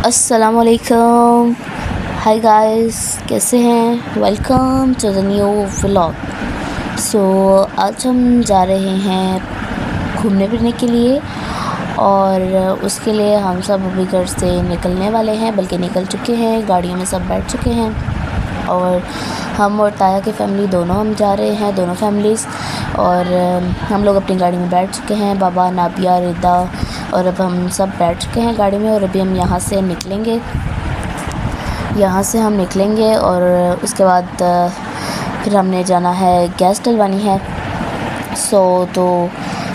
अस्सलामुअलैकुम। हाय गाइस, कैसे हैं? Welcome to the new vlog. So आज हम जा रहे हैं घूमने फिरने के लिए और उसके लिए हम सब अभी घर से निकलने वाले हैं, बल्कि निकल चुके हैं, गाड़ियों में सब बैठ चुके हैं और हम और ताया की फ़ैमिली दोनों हम जा रहे हैं, दोनों फैमिलीज़। और हम लोग अपनी गाड़ी में बैठ चुके हैं, बाबा, नाबिया, रिदा, और अब हम सब बैठ चुके हैं गाड़ी में और अभी हम यहाँ से निकलेंगे। और उसके बाद फिर हमने जाना है, गैस डलवानी है। तो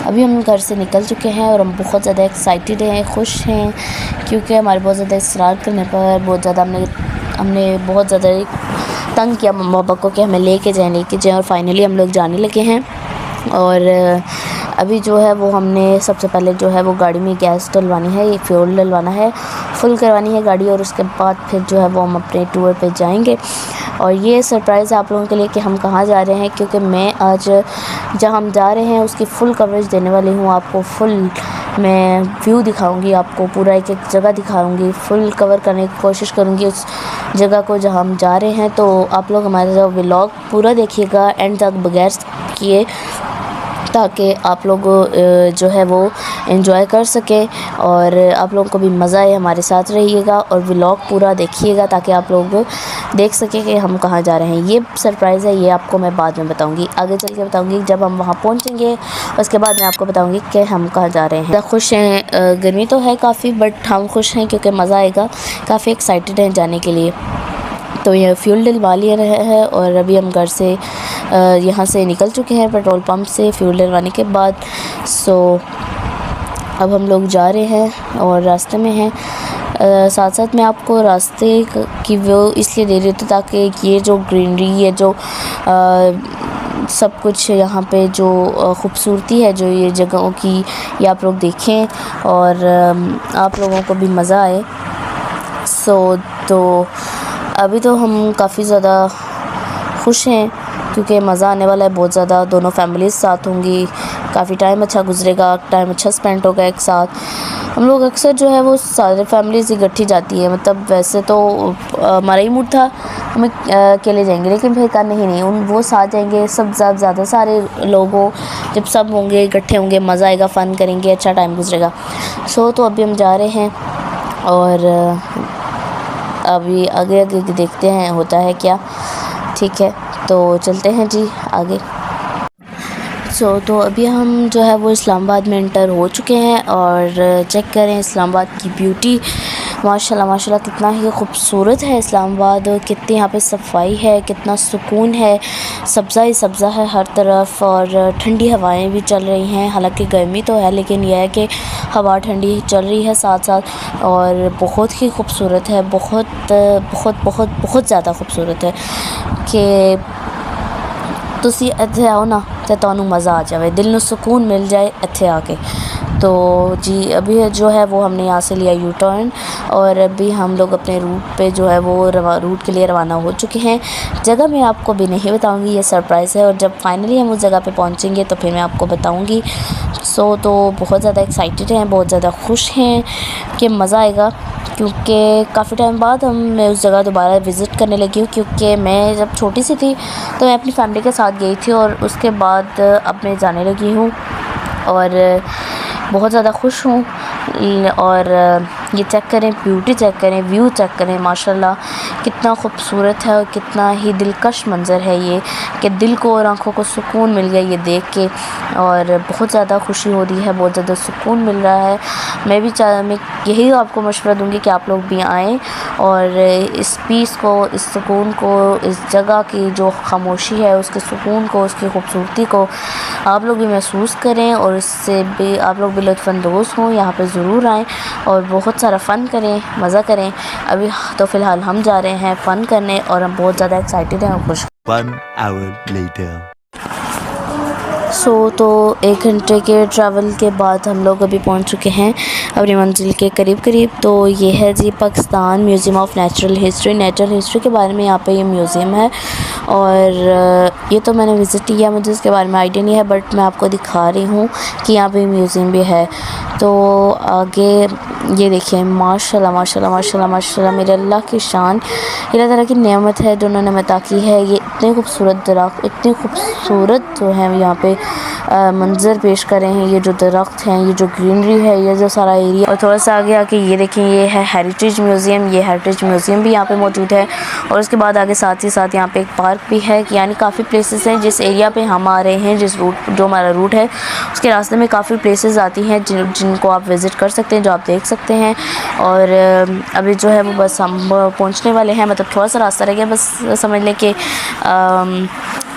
अभी हम घर से निकल चुके हैं और हम बहुत ज़्यादा एक्साइटेड हैं, खुश हैं, क्योंकि हमारे बहुत ज़्यादा इसरार करने पर बहुत ज़्यादा हमने बहुत ज़्यादा तंग किया मम्मा पापा को कि हमें लेके जाएं और फाइनली हम लोग जाने लगे हैं। और अभी जो है वो हमने सबसे पहले जो है वो गाड़ी में गैस डलवानी है, ये फ्यूल डलवाना है, फुल करवानी है गाड़ी, और उसके बाद फिर जो है वो हम अपने टूर पे जाएंगे। और ये सरप्राइज़ है आप लोगों के लिए कि हम कहाँ जा रहे हैं, क्योंकि मैं आज जहाँ हम जा रहे हैं उसकी फ़ुल कवरेज देने वाली हूँ। आपको फुल मैं व्यू दिखाऊंगी, आपको पूरा एक एक जगह दिखाऊंगी, फुल कवर करने की कोशिश करूँगी उस जगह को जहाँ हम जा रहे हैं। तो आप लोग हमारा व्लॉग पूरा देखिएगा एंड तक बगैर किए, ताकि आप लोग जो है वो एंजॉय कर सकें और आप लोगों को भी मज़ा आए। हमारे साथ रहिएगा और व्लॉग पूरा देखिएगा ताकि आप लोग देख सकें कि हम कहाँ जा रहे हैं। ये सरप्राइज़ है, ये आपको मैं बाद में बताऊंगी, आगे चल के बताऊंगी जब हम वहाँ पहुँचेंगे। उसके बाद मैं आपको बताऊंगी कि हम कहाँ जा रहे हैं। खुश हैं, गर्मी तो है काफ़ी, बट हम खुश हैं क्योंकि मज़ा आएगा, काफ़ी एक्साइटेड हैं जाने के लिए। तो ये फ्यूल डलवा लिया है और अभी हम घर से यहाँ से निकल चुके हैं पेट्रोल पंप से फ्यूल डलवाने के बाद। अब हम लोग जा रहे हैं और रास्ते में हैं। साथ साथ मैं आपको रास्ते की व्यू इसलिए दे रही थी ताकि ये जो ग्रीनरी है, जो सब कुछ यहाँ पे जो ख़ूबसूरती है, जो ये जगहों की, ये आप लोग देखें और आप लोगों को भी मज़ा आए। तो अभी तो हम काफ़ी ज़्यादा खुश हैं क्योंकि मज़ा आने वाला है बहुत ज़्यादा। दोनों फैमिलीज़ साथ होंगी, काफ़ी टाइम अच्छा गुजरेगा, टाइम अच्छा स्पेंड होगा एक साथ। हम लोग अक्सर जो है वो सारे फैमिलीज़ इकट्ठी जाती है, मतलब वैसे तो हमारा ही मूड था हम अकेले जाएंगे, लेकिन फिर कहा नहीं वो साथ जाएंगे, सब ज़्यादा सारे लोगों, जब सब होंगे इकट्ठे होंगे मज़ा आएगा, फ़न करेंगे, अच्छा टाइम गुजरेगा। तो अभी हम जा रहे हैं और अभी आगे देखते हैं होता है क्या। ठीक है, तो चलते हैं जी आगे। तो अभी हम जो है वो इस्लामाबाद में एंटर हो चुके हैं और चेक करें इस्लामाबाद की ब्यूटी। माशाल्लाह कितना ही खूबसूरत है इस्लामाबाद, कितनी यहाँ पे सफाई है, कितना सुकून है, सब्ज़ा ही सब्ज़ा है हर तरफ और ठंडी हवाएं भी चल रही हैं। हालांकि गर्मी तो है, लेकिन यह है कि हवा ठंडी चल रही है साथ साथ, और बहुत ही खूबसूरत है, बहुत ज़्यादा खूबसूरत है कि तुसी इत्थे आओ ना तो तुहानू मज़ा आ जाए, दिल में सुकून मिल जाए इत्थे आके। तो जी अभी जो है वो हमने यहाँ से लिया यू टर्न और अभी हम लोग अपने रूट पे जो है वो रूट के लिए रवाना हो चुके हैं। जगह मैं आपको भी नहीं बताऊंगी, ये सरप्राइज़ है, और जब फाइनली हम उस जगह पे पहुँचेंगे तो फिर मैं आपको बताऊंगी। तो बहुत ज़्यादा एक्साइटेड हैं, बहुत ज़्यादा खुश हैं कि मज़ा आएगा, क्योंकि काफ़ी टाइम बाद मैं उस जगह दोबारा विज़िट करने लगी हूँ। क्योंकि मैं जब छोटी सी थी तो मैं अपनी फैमिली के साथ गई थी और उसके बाद अब मैं जाने लगी हूँ और बहुत ज़्यादा खुश हूँ। और ये चेक करें, ब्यूटी चेक करें, व्यू चेक करें, माशाल्लाह कितना खूबसूरत है और कितना ही दिलकश मंज़र है ये, कि दिल को और आँखों को सुकून मिल गया ये देख के, और बहुत ज़्यादा खुशी हो रही है, बहुत ज़्यादा सुकून मिल रहा है। मैं यही आपको मशवरा दूँगी कि आप लोग भी आएँ और इस पीस को, इस सुकून को, इस जगह की जो खामोशी है उसके सुकून को, उसकी खूबसूरती को आप लोग भी महसूस करें और इससे भी आप लोग भी लुत्फ़अंदोज़ हों। यहाँ पर ज़रूर आएँ और बहुत सारा फ़न करें, मज़ा करें। अभी तो फ़िलहाल हम जा रहे हैं फ़न करने और हम बहुत ज़्यादा एक्साइटेड हैं और खुश। 1 hour later. तो 1 घंटे के ट्रैवल के बाद हम लोग अभी पहुंच चुके हैं अपनी मंजिल के करीब करीब। तो ये है जी Pakistan museum of natural history के बारे में यहाँ पे ये म्यूज़ियम है। और ये तो मैंने विज़िट किया, मुझे इसके बारे में आइडिया नहीं है, बट मैं आपको दिखा रही हूँ कि यहाँ पे म्यूज़ियम भी है। तो आगे ये देखिए, माशाल्लाह माशाल्लाह माशाल्लाह माशाल्लाह, मेरे अल्लाह की शान, अल्लाह ताला की नेमत है जो उन्होंने अता की है। ये इतने खूबसूरत दरख्त, इतने खूबसूरत जो है यहाँ पे मंज़र पेश कर रहे हैं। ये जो दरख्त हैं, ये जो ग्रीनरी है, ये जो सारा एरिया। और थोड़ा सा आगे आके ये देखें, ये है हेरिटेज म्यूज़ियम। ये हेरिटेज म्यूज़ियम भी यहाँ पे मौजूद है। और उसके बाद आगे साथ ही साथ यहाँ पे एक पार्क भी है। यानी काफ़ी प्लेसेस हैं जिस एरिया पे हम आ रहे हैं, जो हमारा रूट है, उसके रास्ते में काफ़ी प्लेसेस आती हैं जिनको आप विज़िट कर सकते हैं, जो आप देख सकते हैं। और अभी जो है वो बस हम पहुँचने वाले हैं, मतलब थोड़ा सा रास्ता रह गया, बस समझ लें कि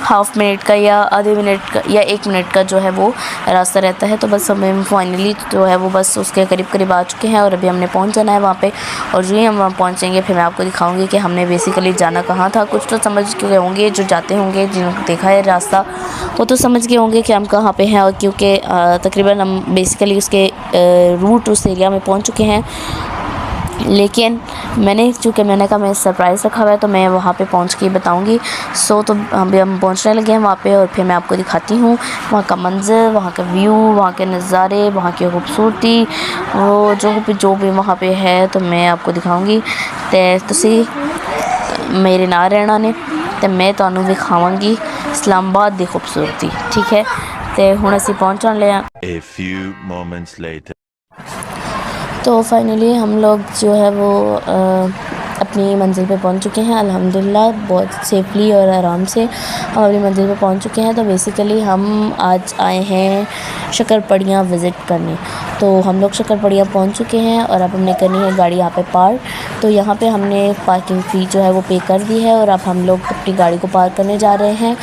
हाफ़ मिनट का या आधे मिनट का या 1 मिनट का जो है वो रास्ता रहता है। तो बस हमें फाइनली जो है वो बस उसके करीब करीब आ चुके हैं और अभी हमने पहुंच जाना है वहाँ पे। और जो ही हम वहाँ पहुँचेंगे फिर मैं आपको दिखाऊंगी कि हमने बेसिकली जाना कहाँ था। कुछ तो समझ गए होंगे, जो जाते होंगे, जिन्होंने देखा है रास्ता, वो तो समझ गए होंगे कि हम कहाँ पर हैं। और क्योंकि तकरीबन हम बेसिकली उसके रूट उस एरिया में पहुँच चुके हैं, लेकिन चूँकि मैंने कहा मैं सरप्राइज़ रखा हुआ है तो मैं वहाँ पे पहुँच के बताऊँगी। तो अभी हम पहुँचने लगे हैं वहाँ पे और फिर मैं आपको दिखाती हूँ वहाँ का मंज़र, वहाँ का व्यू, वहाँ के नज़ारे, वहाँ की खूबसूरती, वो जो भी वहाँ पे है तो मैं आपको दिखाऊँगी। तो तुसी मेरे नाल रहना ने तो मैं तुहानू दिखावांगी इस्लामाबाद की खूबसूरती, ठीक है। तो हुण असीं पहुँच वाले हैं। तो फाइनली हम लोग जो है वो अपनी मंज़िल पे पहुंच चुके हैं अल्हम्दुलिल्लाह, बहुत सेफली और आराम से हम अपनी मंज़िल पे पहुंच चुके हैं। तो बेसिकली हम आज आए हैं शक्करपड़ियाँ विज़िट करने। तो हम लोग शक्करपड़ियाँ पहुंच चुके हैं और अब हमने करनी है गाड़ी यहाँ पे पार्क। तो यहाँ पे हमने पार्किंग फ़ी जो है वो पे कर दी है और अब हम लोग अपनी गाड़ी को पार्क करने जा रहे हैं।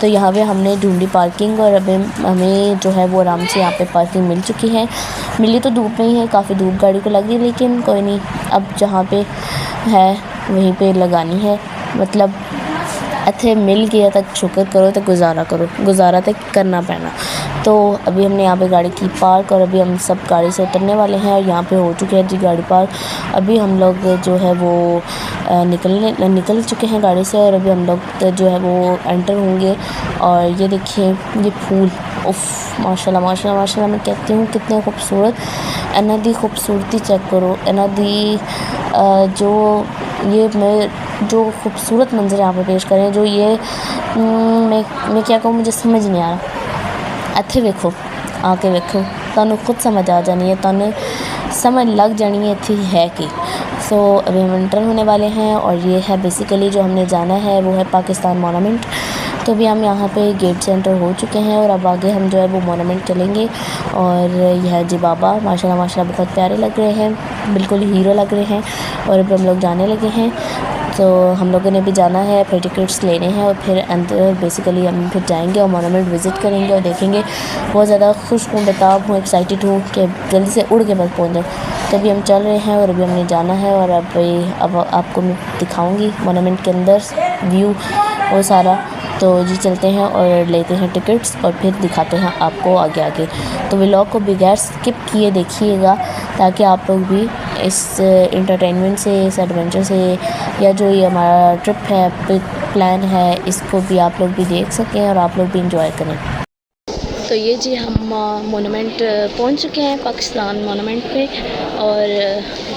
तो यहाँ पे हमने ढूंढी पार्किंग और अभी हमें जो है वो आराम से यहाँ पे पार्किंग मिल चुकी है। मिली तो धूप में ही है, काफ़ी धूप गाड़ी को लग रही है, लेकिन कोई नहीं, अब जहाँ पे है वहीं पे लगानी है। मतलब इत्थे मिल गया तक शुक्र करो, तो गुजारा तक करना पैना। तो अभी हमने यहाँ पे गाड़ी की पार्क और अभी हम सब गाड़ी से उतरने वाले हैं और यहाँ पे हो चुके हैं जी गाड़ी पार्क। अभी हम लोग जो है वो निकल चुके हैं गाड़ी से और अभी हम लोग जो है वो एंटर होंगे। और ये देखिए, ये फूल, उफ़ माशाल्लाह माशाल्लाह माशाल्लाह, मैं कहती हूँ कितने खूबसूरत। इन्हां दी खूबसूरती चेक करो, इन्हां दी जो खूबसूरत मंजर यहाँ पर पेश करें, जो ये मैं क्या कहूँ, मुझे समझ नहीं आ रहा। इत्थे वेखो, आके वेखो, तुहानू खुद समझ आ जानी है, तुहानू समझ लग जानी है इत्थे है कि। सो अभी हम एंटर होने वाले हैं और ये है बेसिकली जो हमने जाना है वो है पाकिस्तान मोनूमेंट। तो अभी हम यहाँ पे गेट से एंटर हो चुके हैं और अब आगे हम जो है वो मोनूमेंट चलेंगे। और यह है जी बाबा, माशाल्लाह माशाल्लाह बहुत प्यारे लग रहे हैं, बिल्कुल हीरो लग रहे हैं। और अब हम लोग जाने लगे हैं। तो हम लोगों ने भी जाना है, फिर टिकट्स लेने हैं और फिर अंदर बेसिकली हम फिर जाएंगे और मोनूमेंट विज़िट करेंगे और देखेंगे। बहुत ज़्यादा खुश हूँ, बेताब हूँ, एक्साइटेड हूँ कि जल्दी से उड़ के बस पहुँच जाए। तो अभी हम चल रहे हैं और अभी हमने जाना है और अब आपको मैं दिखाऊँगी मोनूमेंट के अंदर व्यू वो सारा। तो जी चलते हैं और लेते हैं टिकट्स और फिर दिखाते हैं आपको आगे। तो व्लॉग को बगैर स्किप किए देखिएगा ताकि आप लोग भी इस एंटरटेनमेंट से, इस एडवेंचर से, या जो ये हमारा ट्रिप है, प्लान है, इसको भी आप लोग भी देख सकें और आप लोग भी इंजॉय करें। तो ये जी हम मोनूमेंट पहुंच चुके हैं, पाकिस्तान मोनूमेंट पे। और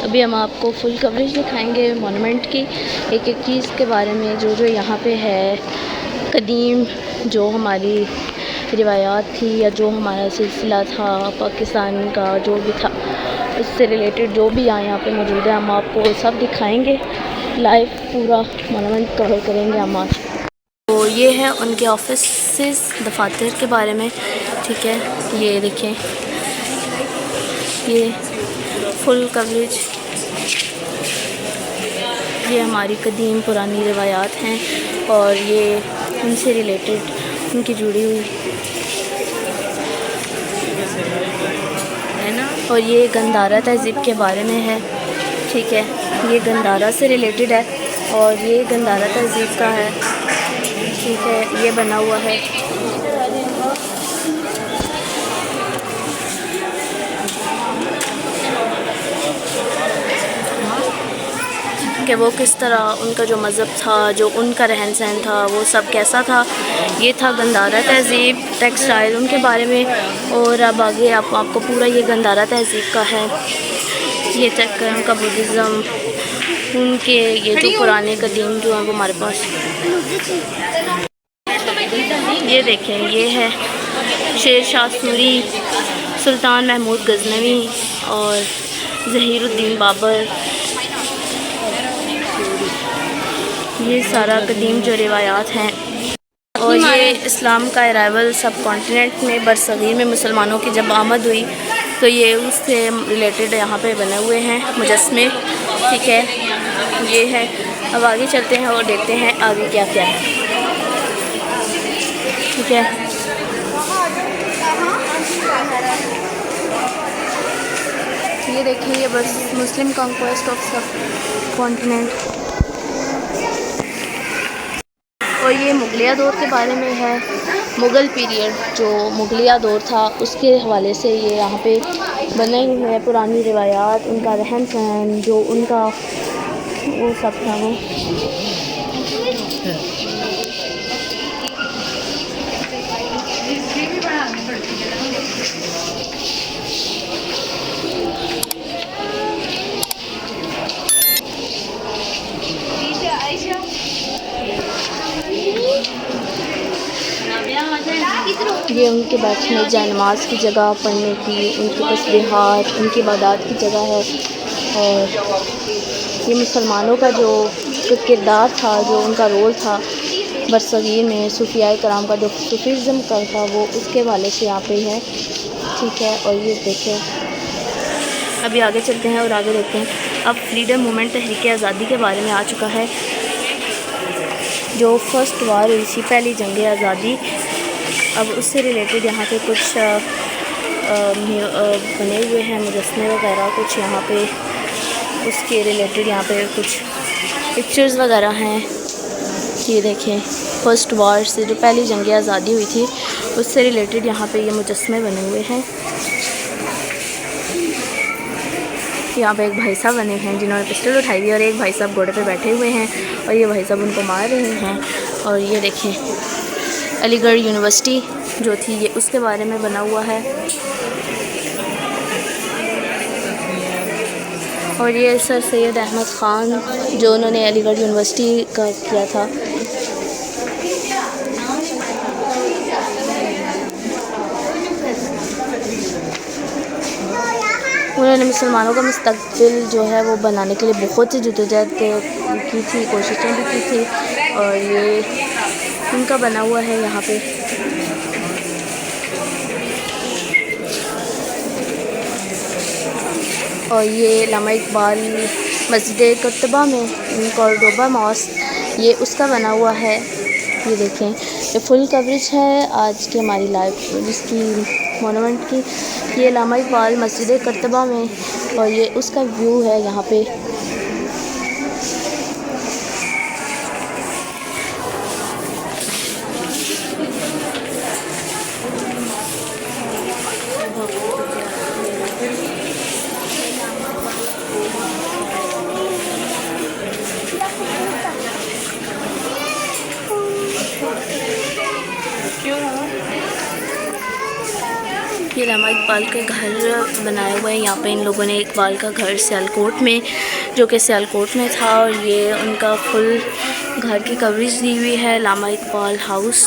अभी हम आपको फुल कवरेज दिखाएंगे मोनूमेंट की, एक एक चीज़ के बारे में, जो यहाँ पे है कदीम, जो हमारी रिवायात थी या जो हमारा सिलसिला था पाकिस्तान का, जो भी था उससे रिलेटेड जो भी यहाँ पे मौजूद है, हम आपको सब दिखाएंगे लाइव, पूरा मोनूमेंट कवर करेंगे हम आज। तो ये है उनके ऑफिसेस, दफातर के बारे में, ठीक है। ये देखें, ये फुल कवरेज, ये हमारी कदीम पुरानी रिवायात हैं और ये उनसे रिलेटेड, उनकी जुड़ी हुई है ना। और ये गंधारा तहज़ीब के बारे में है, ठीक है। ये गंधारा से रिलेटेड है और ये गंधारा तहज़ीब का है, ठीक है। ये बना हुआ है कि वो किस तरह उनका जो मज़हब था, जो उनका रहन सहन था, वो सब कैसा था। ये था गंधारा तहज़ीब, टेक्सटाइल उनके बारे में। और अब आगे आपको पूरा ये गंधारा तहज़ीब का है। ये चेक करें उनका बुद्धिज़्म, उनके ये जो पुराने कदीम जो हैं वो हमारे पास। ये देखें, ये है शेर शाह सूरी, सुल्तान महमूद गज़नवी और ज़हीरुद्दीन बाबर। ये सारा कदीम जो रिवायात हैं। और ये इस्लाम का अराइवल सब कॉन्टिनेंट में बरसगीर में मुसलमानों की जब आमद हुई तो ये उससे रिलेटेड यहाँ पे बने हुए हैं मुजस्मे। ठीक है, ये है। अब आगे चलते हैं और देखते हैं आगे क्या क्या है। ठीक है, ये देखिए, ये बस मुस्लिम कॉन्क्वेस्ट ऑफ सब कॉन्टिनेंट। और ये मुगलिया दौर के बारे में है। मुग़ल पीरियड जो मुगलिया दौर था उसके हवाले से ये यहाँ पे बने हुए हैं पुरानी रिवायात, उनका रहन सहन, जो उनका वो सब था वो। ये उनके बैठने, जानमाज़ की जगह, पढ़ने की, उनकी तस्बीहात, उनकी इबादत की जगह है। और ये मुसलमानों का जो किरदार था, जो उनका रोल था बरसगीर में, सूफियाए कराम का जो सूफीज़म का था वो उसके वाले से यहाँ पे है। ठीक है, और ये देखें, अभी आगे चलते हैं और आगे देखते हैं। अब फ्रीडम मूवमेंट, तहरीक आज़ादी के बारे में आ चुका है। जो फर्स्ट वार हुई थी, पहली जंग आज़ादी, अब उससे रिलेटेड यहाँ पे कुछ बने हुए हैं मुजस्मे वगैरह कुछ यहाँ पे, उसके रिलेटेड यहाँ पे कुछ पिक्चर्स वगैरह हैं। ये देखें, फर्स्ट वार से जो पहली जंग आज़ादी हुई थी उससे रिलेटेड यहाँ पे ये मुजस्मे बने हुए हैं। यहाँ पे एक भाई साहब बने हैं जिन्होंने पिस्टल उठाई हुई है और एक भाई साहब घोड़े पे बैठे हुए हैं और ये भाई साहब उनको मार रहे हैं। और ये देखें, अलीगढ़ यूनिवर्सिटी जो थी ये उसके बारे में बना हुआ है। और ये सर सैयद अहमद ख़ान जो उन्होंने अलीगढ़ यूनिवर्सिटी का किया था। उन्होंने मुसलमानों का मुस्तक़बिल जो है वो बनाने के लिए बहुत सी जद्दोजहद की थी, कोशिशें भी की थी। और ये उनका बना हुआ है यहाँ पे। और ये लामा इकबाल मस्जिद कुतुबा में, कॉर्डोबा मॉस्क, ये उसका बना हुआ है। ये देखें, ये फुल कवरेज है आज की हमारी लाइव इसकी मोनूमेंट की। ये लामा इकबाल मस्जिद कुतुबा में और ये उसका व्यू है यहाँ पे। ये लामा इकबाल के घर बनाए हुए हैं यहाँ पे इन लोगों ने। इकबाल का घर सियालकोट में, जो कि सियालकोट में था, और ये उनका फुल घर की कवरेज दी हुई है, लामा इकबाल हाउस।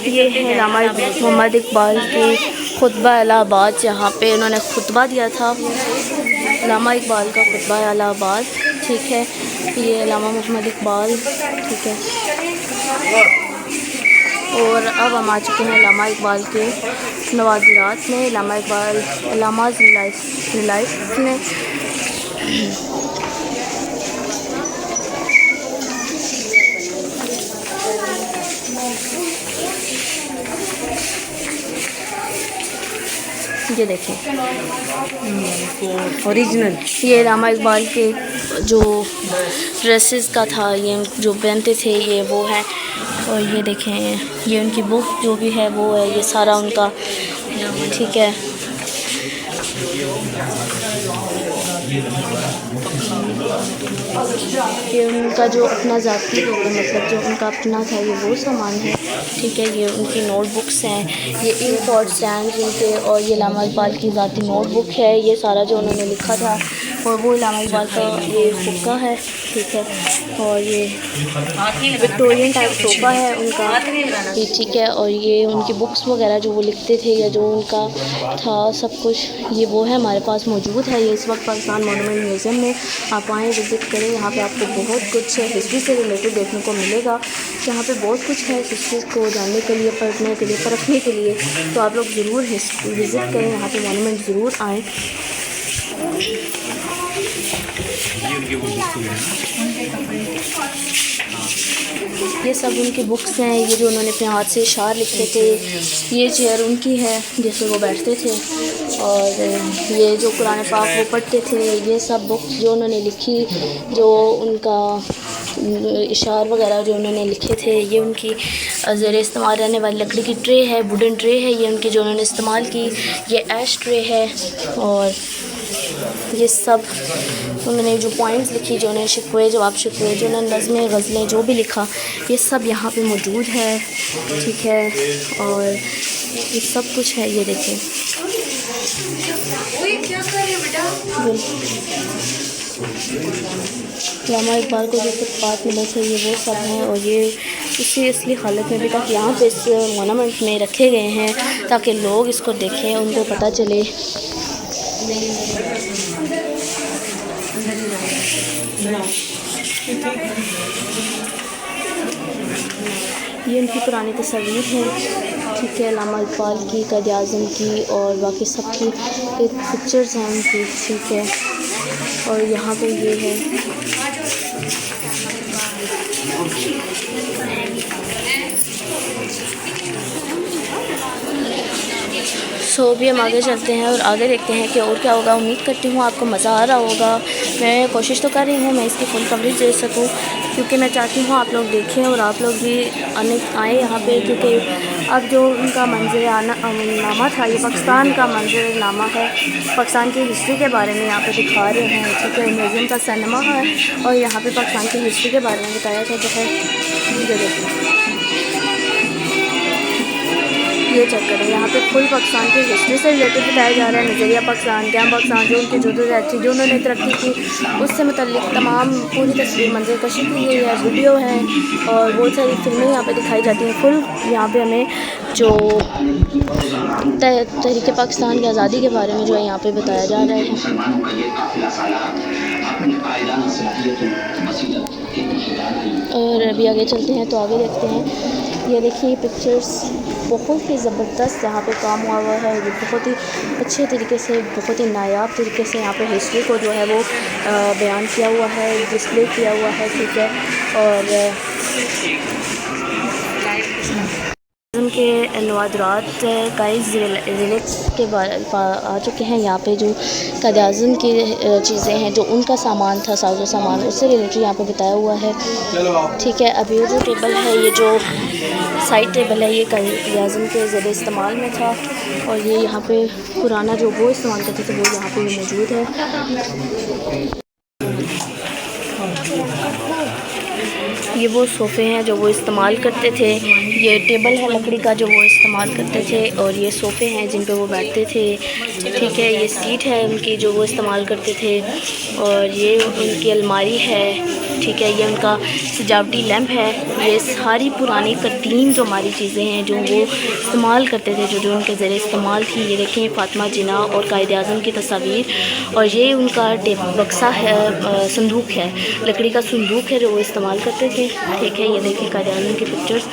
ये है लामा मोहम्मद इकबाल की खुतबा इलाहाबाद, जहाँ पे उन्होंने खुतबा दिया था, लामा इकबाल का खुतबा इलाहाबाद। ठीक है, ये लामा मोहम्मद इकबाल। ठीक है, और अब हम आ चुके हैं लामा इकबाल के नवादिरात में। लामा इकबाल लामाज लाइफ में ये देखें ओरिजिनल, ये लामा इकबाल के जो ड्रेसेस का था, ये जो पहनते थे ये वो है। और ये देखें, ये उनकी बुक जो भी है वो है, ये सारा उनका। ठीक है, ये उनका जो अपना ज़ाती मतलब जो उनका अपना था ये वो सामान है, ठीक है। ये उनकी नोटबुक्स हैं, ये इंक और स्टैंड जिनके, और ये इल्लामा इक़बाल की ज़ाती नोटबुक है। ये सारा जो उन्होंने लिखा था और वो इल्लामा इक़बाल का ये हुक्का है, ठीक है। और ये विक्टोरियन टाइप सोफ़ा है उनका, ये ठीक है। और ये उनकी बुक्स वगैरह जो वो लिखते थे या जो उनका था सब कुछ, ये वो है हमारे पास मौजूद है। ये इस वक्त पाकिस्तान मॉन्यूमेंट म्यूज़ियम में, आप आएँ विज़िट करें। यहाँ पे आपको बहुत कुछ हिस्ट्री से रिलेटेड देखने को मिलेगा। यहाँ पे बहुत कुछ है हिस्ट्री को जानने के लिए, पढ़ने के लिए, परखने के लिए। तो आप लोग ज़रूर विज़िट करें, यहाँ पे मॉन्यूमेंट ज़रूर आएँ। ये सब उनकी बुक्स हैं, ये जो उन्होंने अपने हाथ से इशार लिखे थे। ये चेयर उनकी है जिसमें वो बैठते थे, और ये जो कुरान पाक वो पढ़ते थे। ये सब बुक्स जो उन्होंने लिखी, जो उनका इशार वगैरह जो उन्होंने लिखे थे, ये उनकी ज़ेर इस्तेमाल रहने वाली लकड़ी की ट्रे है, वुडन ट्रे है। ये उनकी जो उन्होंने इस्तेमाल की, ये ऐश ट्रे है। और ये सब उन्होंने जो पॉइंट्स लिखी, जो उन्होंने शिकवे जवाब शिकवे, जो उन्होंने नज़में गज़लें जो भी लिखा, ये सब यहाँ पे मौजूद है, ठीक है। और ये सब कुछ है, ये देखें। इल्लामा इक़बाल को जो बात मिले थे ये वो सब हैं, और ये इसी असली हालत में भी तक यहाँ पे इस मोनूमेंट में रखे गए हैं ताकि लोग इसको देखें, उनको पता चले। ये उनकी पुरानी तस्वीर है, ठीक है, इल्लामा इक़बाल की, क़ायद आज़म की और बाकी सब की एक पिक्चर्स हैं उनकी, ठीक है। और यहाँ पे ये है। सो भी हम आगे चलते हैं और आगे देखते हैं कि और क्या होगा। उम्मीद करती हूँ आपको मज़ा आ रहा होगा। मैं कोशिश तो कर रही हूँ मैं इसकी फुल कवरेज दे सकूँ, क्योंकि मैं चाहती हूँ आप लोग देखें और आप लोग भी आए यहाँ पे, क्योंकि अब जो उनका मंज़र-ए-नामा था, ये पाकिस्तान का मंज़र-ए-नामा है। पाकिस्तान की हिस्ट्री के बारे में यहाँ पे दिखा रहे हैं, ठीक है। म्यूज़ियम का सिनेमा है और यहाँ पे पाकिस्तान की हिस्ट्री के बारे में बताया जाता है। ये चेक करें, यहाँ पे फुल पाकिस्तान की हिस्ट्री से रिलेटेड बताया जा रहा है। नज़रिया पाकिस्तान, क्या पाकिस्तान, जो उनकी जदोजहद थी, जो उन्होंने तरक्की की, उससे मुतल्लिक तमाम पूरी तस्वीर मंजर कशी की गई है, वीडियो है और बहुत सारी फिल्में यहाँ पे दिखाई जाती हैं। फुल यहाँ पे हमें जो तहरीक पाकिस्तान की आज़ादी के बारे में जो है यहाँ पे बताया जा रहा है। और अभी आगे चलते हैं तो आगे देखते हैं। ये देखिए पिक्चर्स बहुत ही ज़बरदस्त यहाँ पे काम हुआ है। ये बहुत ही अच्छे तरीके से, बहुत ही नायाब तरीके से यहाँ पे हिस्ट्री को जो है वो बयान किया हुआ है, डिस्प्ले किया हुआ है, ठीक है। और उनके नवादरात काइज़ रिलेक्स के बारे आ चुके हैं। यहाँ पे जो क़ायद आज़म की चीज़ें हैं, जो उनका सामान था, साजो सामान, उससे रिलेटेड यहाँ पे बताया हुआ है, ठीक है। अभी जो टेबल है, ये जो साइड टेबल है, ये क़ायद आज़म के ज़रिए इस्तेमाल में था, और ये यहाँ पे पुराना जो वो इस्तेमाल करते थे वो यहाँ पे मौजूद है। ये वो सोफ़े हैं जो वो इस्तेमाल करते थे। ये टेबल है लकड़ी का जो वो इस्तेमाल करते थे, और ये सोफ़े हैं जिन पे वो बैठते थे, ठीक है। ये सीट है उनकी जो वो इस्तेमाल करते थे, और ये उनकी अलमारी है, ठीक है। ये उनका सजावटी लैंप है। ये सारी पुरानी कदीम जो हमारी चीज़ें हैं जो वो इस्तेमाल करते थे, जो उनके ज़रिए इस्तेमाल थी। ये देखें फ़ातिमा जिन्ना और क़ायद आज़म की तस्वीर, और ये उनका बक्सा है, संदूक है, लकड़ी का संदूक है जो वो इस्तेमाल करते थे, ठीक है। ये देखिए क़ायद आज़म की पिक्चर्स,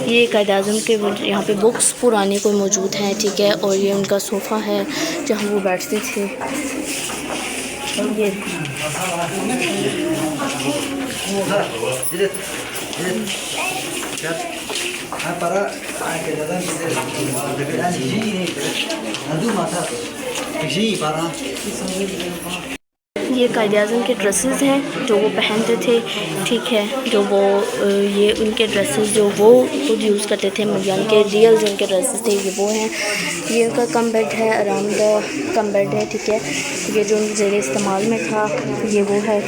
ये क़ायद आज़म के यहाँ पे बुक्स पुराने कोई मौजूद हैं, ठीक है। और ये उनका सोफ़ा है जहाँ वो बैठते थे। ये ये कायद-ए-आज़म के ड्रेसेस हैं जो वो पहनते थे, ठीक है, जो वो ये उनके ड्रेसेस जो वो खुद यूज़ करते थे, यानी कि रियल जो उनके ड्रेसेस थे ये वो हैं। ये उनका कम बेड है, आराम दा कम बेड है, ठीक है। ये जो उनके ज़ेरे इस्तेमाल में था ये वो है,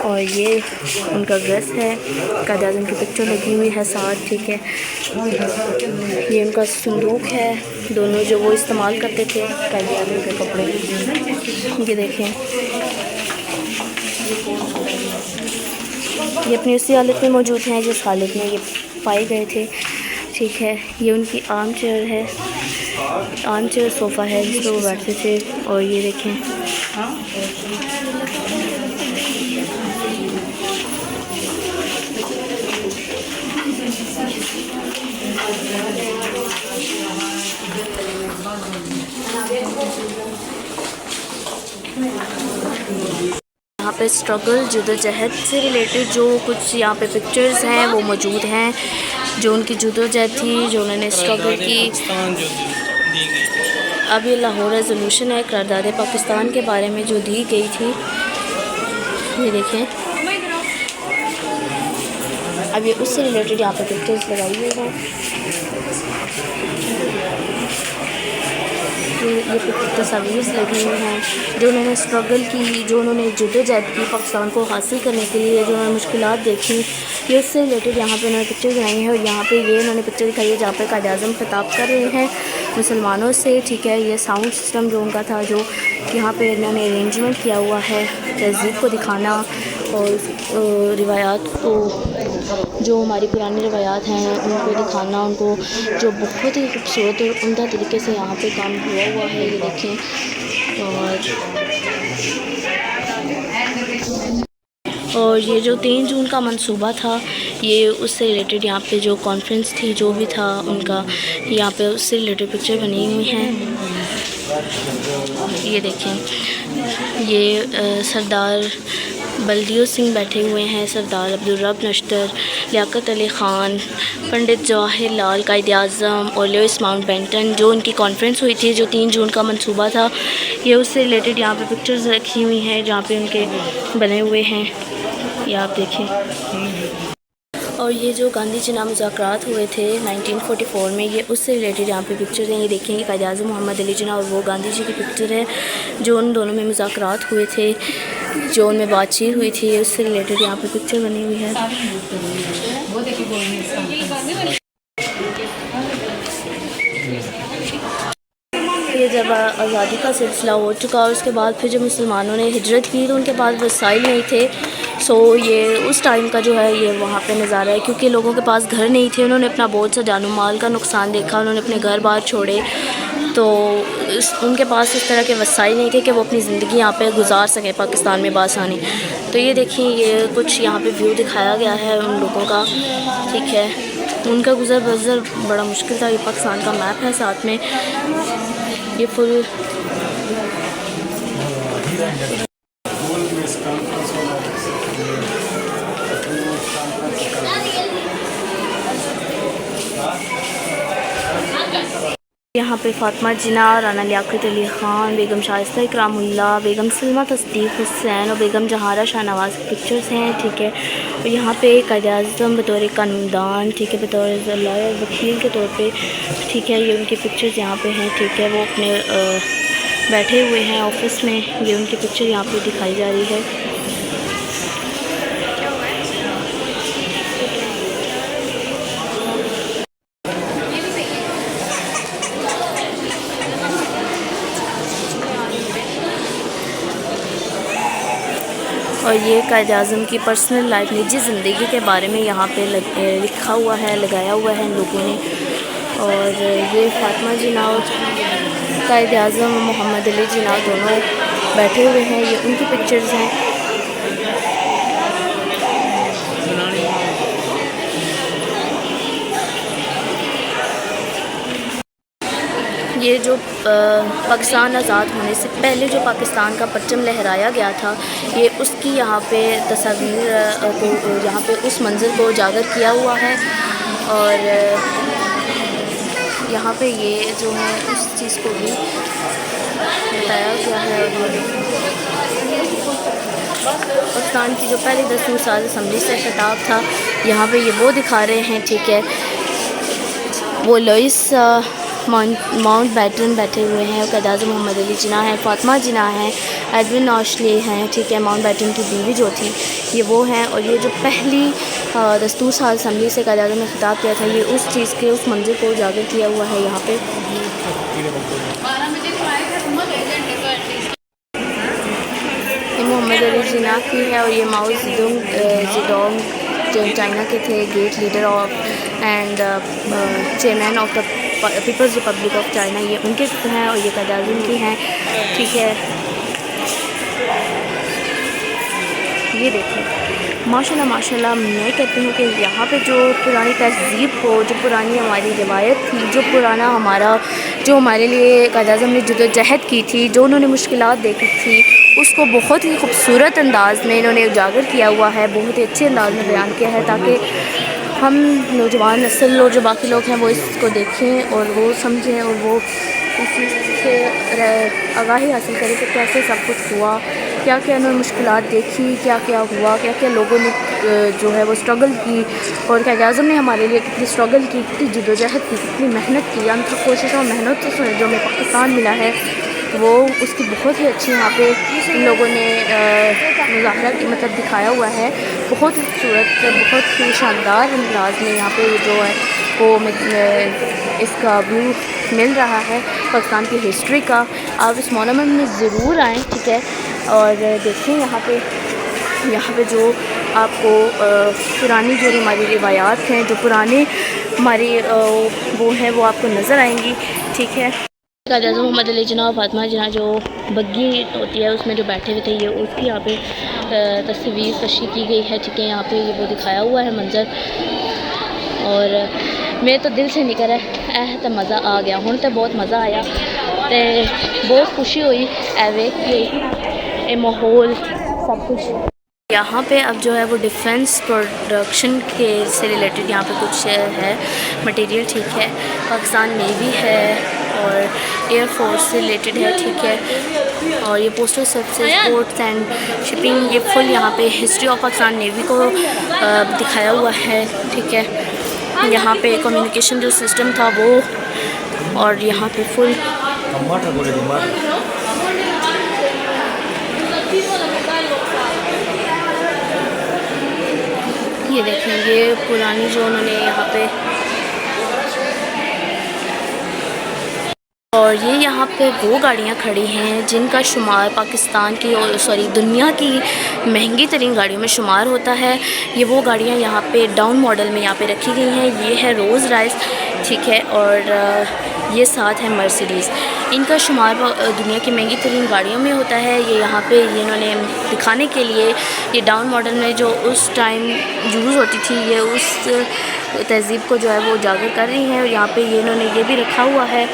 और ये उनका ड्रेस है, कायद-ए-आज़म की पिक्चर लगी हुई है साथ, ठीक है। ये उनका संदूक है, दोनों जो वो इस्तेमाल करते थे कायद-ए-आज़म के कपड़े, ये देखें। ये अपनी उसी हालत में मौजूद हैं जिस हालत में ये पाए गए थे, ठीक है। ये उनकी आर्म चेयर है, आर्म चेयर सोफ़ा है जिस पर वो बैठते थे, और ये देखें। यहाँ पे स्ट्रगल जदोजहद से रिलेटेड जो कुछ यहाँ पे पिक्चर्स हैं वो मौजूद हैं, जो उनकी जदोजहद थी, जो उन्होंने स्ट्रगल की। अब ये लाहौर रेजोल्यूशन है, करारदाद पाकिस्तान के बारे में जो दी गई थी, ये देखें। अब ये उससे रिलेटेड यहाँ पे पिक्चर्स लगाई हुई हैं। ये तस्वीर लगी हुई हैं जो उन्होंने स्ट्रगल की, जो उन्होंने जदोजहद की पाकिस्तान को हासिल करने के लिए, जो उन्होंने मुश्किलात देखी, ये उससे रिलेटेड यहाँ पे उन्होंने पिक्चर बनाई है। और यहाँ पे ये उन्होंने पिक्चर दिखाई है जहाँ पे कायद-ए-आज़म खिताब कर रहे हैं मुसलमानों से, ठीक है। ये साउंड सिस्टम जो उनका था, जो यहाँ पे इन्होंने अरेंजमेंट किया हुआ है तहज़ीब को दिखाना और रिवायात को, जो हमारी पुरानी रिवायात हैं उनको दिखाना, उनको जो बहुत ही खूबसूरत और उम्दा तरीके से यहाँ पे काम हुआ है, ये देखें। और ये जो 3 जून का मंसूबा था, ये उससे रिलेटेड यहाँ पे जो कॉन्फ्रेंस थी, जो भी था उनका, यहाँ पे उससे रिलेटेड पिक्चर बनी हुई हैं, ये देखें। ये सरदार बलदियो सिंह बैठे हुए हैं, सरदार अब्दुल रब नश्तर, लियाकत अली ख़ान, पंडित जवाहर लाल, कायद-ए-आज़म और लुइस माउंटबेटन, जो उनकी कॉन्फ्रेंस हुई थी, जो 3 जून का मंसूबा था, ये उससे रिलेटेड यहाँ पे पिक्चर्स रखी हुई हैं जहाँ पे उनके बने हुए हैं, ये आप देखें। और ये जो गांधी जिन्ना मुज़ाकरात हुए थे 1944 में, ये उससे रिलेटेड यहाँ पे पिक्चर्स हैं, ये देखेंगे। कायद-ए-आज़म मोहम्मद अली जिन्ना और वो गांधी जी की पिक्चर है, जो उन दोनों में मुज़ाकरात हुए थे, जो उनमें बातचीत हुई थी, उससे रिलेटेड यहाँ पे पिक्चर बनी हुई है। ये जब आज़ादी का सिलसिला हो चुका और उसके बाद फिर जब मुसलमानों ने हिजरत की तो उनके पास वसाइल नहीं थे, सो ये उस टाइम का जो है ये वहाँ पे नज़ारा है, क्योंकि लोगों के पास घर नहीं थे, उन्होंने अपना बहुत सा जानो माल का नुकसान देखा, उन्होंने अपने घर बार छोड़े, तो उनके पास इस तरह के वसाइल नहीं थे कि वो अपनी ज़िंदगी यहाँ पे गुजार सकें पाकिस्तान में बासानी। तो ये देखिए, ये कुछ यहाँ पे व्यू दिखाया गया है उन लोगों का, ठीक है। उनका गुज़र बसर बड़ा मुश्किल था। ये पाकिस्तान का मैप है साथ में, ये फुल यहाँ पे फ़ातिमा जिन्ना, राना लियाकत अली ख़ान, बेगम शाइस्ता इकरामुल्लाह, बेगम सलमा तस्दीक़ हुसैन और बेगम जहारा शाहनवाज़ की पिक्चर्स हैं, ठीक है। और यहाँ पे कायद-ए-आज़म बतौर कानूनदान, ठीक है, बतौर लॉयर वकील के तौर पे, ठीक है, ये उनकी पिक्चर्स यहाँ पे हैं, ठीक है। वो अपने बैठे हुए हैं ऑफिस में, ये उनकी पिक्चर यहाँ पे दिखाई जा रही है। और ये कायद-ए-आज़म की पर्सनल लाइफ, निजी ज़िंदगी के बारे में यहाँ पे लिखा हुआ है, लगाया हुआ है इन लोगों ने। और ये फ़ातिमा जिन्ना और कायद-ए-आज़म मोहम्मद अली जिन्ना दोनों बैठे हुए हैं, ये उनकी पिक्चर्स हैं। ये जो पाकिस्तान आज़ाद होने से पहले जो पाकिस्तान का परचम लहराया गया था, ये उसकी यहाँ पे तस्वीर को, यहाँ पे उस मंज़र को उजागर किया हुआ है। और यहाँ पे ये जो है उस चीज़ को भी बताया गया है। और पाकिस्तान की जो पहली दस्तूर साज असम्बली से खिताब था, यहाँ पे ये वो दिखा रहे हैं, ठीक है। वो लुइस माउंट बैटन बैठे हुए हैं, क़ायद-ए-आज़म मोहम्मद अली जिन्ना हैं, फ़ातिमा जिन्ना हैं, एडविन ऑशले हैं, ठीक है। माउंट बैटन की बीवी जो थी ये वो हैं। और ये जो पहली दस्तूर साज असम्बली से क़ायद-ए-आज़म ने खिताब किया था, ये उस चीज़ के उस मंज़र को उजागर किया हुआ है यहाँ पे। ये मोहम्मद अली जिन्ना की है और ये माओ ज़ेडोंग जो चाइना के थे, great leader of and chairman of the people's republic of China, ये उनके हैं और ये क़ायद-ए-आज़म की हैं, ठीक है। ये देखिए माशाल्लाह माशाल्लाह, मैं कहती हूँ कि यहाँ पे जो पुरानी तहज़ीब को, जो पुरानी हमारी रिवायत थी, जो पुराना हमारा, जो हमारे लिए क़ायद-ए-आज़म ने जद्दोजहद की थी, जो उन्होंने मुश्किलात देखी थी, उसको बहुत ही खूबसूरत अंदाज़ में इन्होंने उजागर किया हुआ है, बहुत ही अच्छे अंदाज़ में बयान किया है, ताकि हम नौजवान नस्ल और जो बाकी लोग हैं वो इसको देखें और वो समझें और वो इस चीज़ से आगाही हासिल करें कि कैसे सब कुछ हुआ, क्या क्या उन्होंने मुश्किलात देखी, क्या क्या हुआ, क्या क्या लोगों ने जो है वो स्ट्रगल की, और क़ायद-ए-आज़म ने हमारे लिए कितनी स्ट्रगल की, कितनी जद्दोजहद की, कितनी मेहनत की, अनथक कोशिश और मेहनत से जो हमें पाकिस्तान मिला है वो उसकी बहुत ही अच्छी यहाँ पे इन लोगों ने मुज़ाहरा मतलब दिखाया हुआ है। बहुत ही खूबसूरत, बहुत ही शानदार अंदाज में यहाँ पे जो है वो इसका व्यू मिल रहा है पाकिस्तान की हिस्ट्री का। आप इस मोनूमेंट में ज़रूर आएँ, ठीक है, और देखें यहाँ पे जो आपको पुरानी जो हमारी रिवायात हैं, जो पुराने हमारी वो हैं वो आपको नज़र आएंगी, ठीक है। क़ायद-ए-आज़म मोहम्मद अली जिन्ना और फ़ातिमा जिन्ना जो बग्गी होती है उसमें जो बैठे हुए थे, ये उसकी यहाँ पे तस्वीर कशी की गई है, ठीक है। यहाँ पे ये वो दिखाया हुआ है मंज़र, और मेरे तो दिल से निकल है तो मज़ा आ गया, हुण तो बहुत मज़ा आया, तो बहुत खुशी हुई एवे कि माहौल सब कुछ। यहाँ पे अब जो है वो डिफेंस प्रोडक्शन के से रिलेटेड यहाँ पे कुछ है मटेरियल, ठीक है। पाकिस्तान नेवी है और एयर फोर्स से रिलेटेड है, ठीक है। और ये postal services, ports and shipping, ये फुल यहाँ पे हिस्ट्री ऑफ पाकिस्तान नेवी को दिखाया हुआ है, ठीक है। यहाँ पे कम्युनिकेशन जो सिस्टम था वो, और यहाँ पे फुल ये देखें, ये पुरानी जो उन्होंने यहाँ पे, और ये यहाँ पे वो गाड़ियाँ खड़ी हैं जिनका शुमार पाकिस्तान की और दुनिया की महंगी तरीन गाड़ियों में शुमार होता है। ये वो गाड़ियाँ यहाँ पे डाउन मॉडल में यहाँ पे रखी गई हैं। ये है रोज़ राइस, ठीक है, और ये साथ है मर्सिडीज़। इनका शुमार दुनिया की महंगी तरीन गाड़ियों में होता है। ये यहाँ पे ये इन्होंने दिखाने के लिए ये डाउन मॉडल में जो उस टाइम यूज़ होती थी, ये उस तहज़ीब को जो है वो उजागर कर रही हैं। और यहाँ पे ये इन्होंने ये भी रखा हुआ है,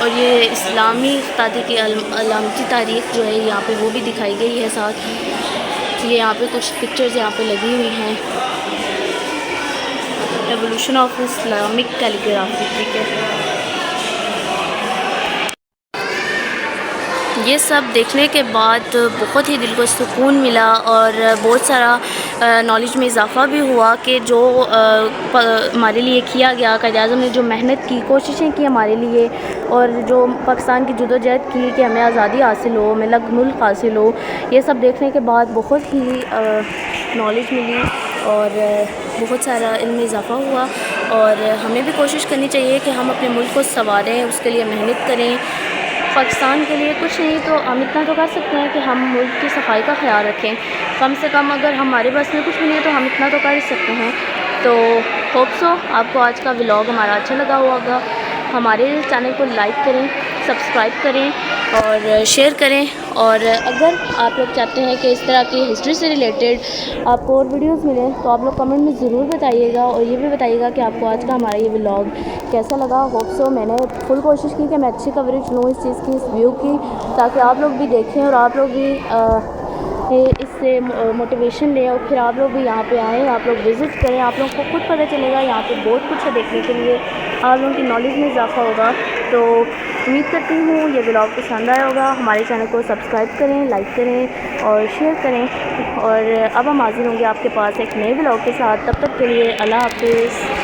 और ये इस्लामी इक़्तिदादी की अलामती तारीख़ जो है यहाँ पे वो भी दिखाई गई है साथ। ये यहाँ पे कुछ पिक्चर्स यहाँ पे लगी हुई हैं, एवोल्यूशन ऑफ इस्लामिक कैलीग्राफी, ठीक है। ये सब देखने के बाद बहुत ही दिल को सुकून मिला और बहुत सारा नॉलेज में इजाफ़ा भी हुआ कि जो हमारे लिए किया गया, क़ायद-ए-आज़म ने जो मेहनत की, कोशिशें की हमारे लिए, और जो पाकिस्तान की जद्दोजहद की कि हमें आज़ादी हासिल हो, हमें अलग मुल्क हासिल हो, ये सब देखने के बाद बहुत ही नॉलेज मिली और बहुत सारा इल्म में इजाफ़ा हुआ। और हमें भी कोशिश करनी चाहिए कि हम अपने मुल्क को संवारें, उसके लिए मेहनत करें। पाकिस्तान के लिए कुछ नहीं तो हम इतना तो कर सकते हैं कि हम मुल्क की सफाई का ख्याल रखें। कम से कम अगर हमारे पास में कुछ भी नहीं है तो हम इतना तो कर ही सकते हैं। तो होप सो आपको आज का व्लॉग हमारा अच्छा लगा होगा। हमारे चैनल को लाइक करें, सब्सक्राइब करें और शेयर करें। और अगर आप लोग चाहते हैं कि इस तरह की हिस्ट्री से रिलेटेड आपको और वीडियोस मिलें तो आप लोग कमेंट में ज़रूर बताइएगा, और ये भी बताइएगा कि आपको आज का हमारा ये व्लॉग कैसा लगा। होप सो मैंने फुल कोशिश की कि मैं अच्छी कवरेज लूँ इस चीज़ की, इस व्यू की, ताकि आप लोग भी देखें और आप लोग भी इससे मोटिवेशन लें, और फिर आप लोग भी यहाँ पे आएँ, आप लोग विज़िट करें, आप लोग को खुद पता चलेगा यहाँ पे बहुत कुछ है देखने के लिए। आप लोगों की नॉलेज में इजाफा होगा। तो उम्मीद करती हूँ ये व्लॉग पसंद आया होगा। हमारे चैनल को सब्सक्राइब करें, लाइक करें और शेयर करें। और अब हम हाज़िर होंगे आपके पास एक नए व्लॉग के साथ। तब तक के लिए अल्लाह हाफ़िज़।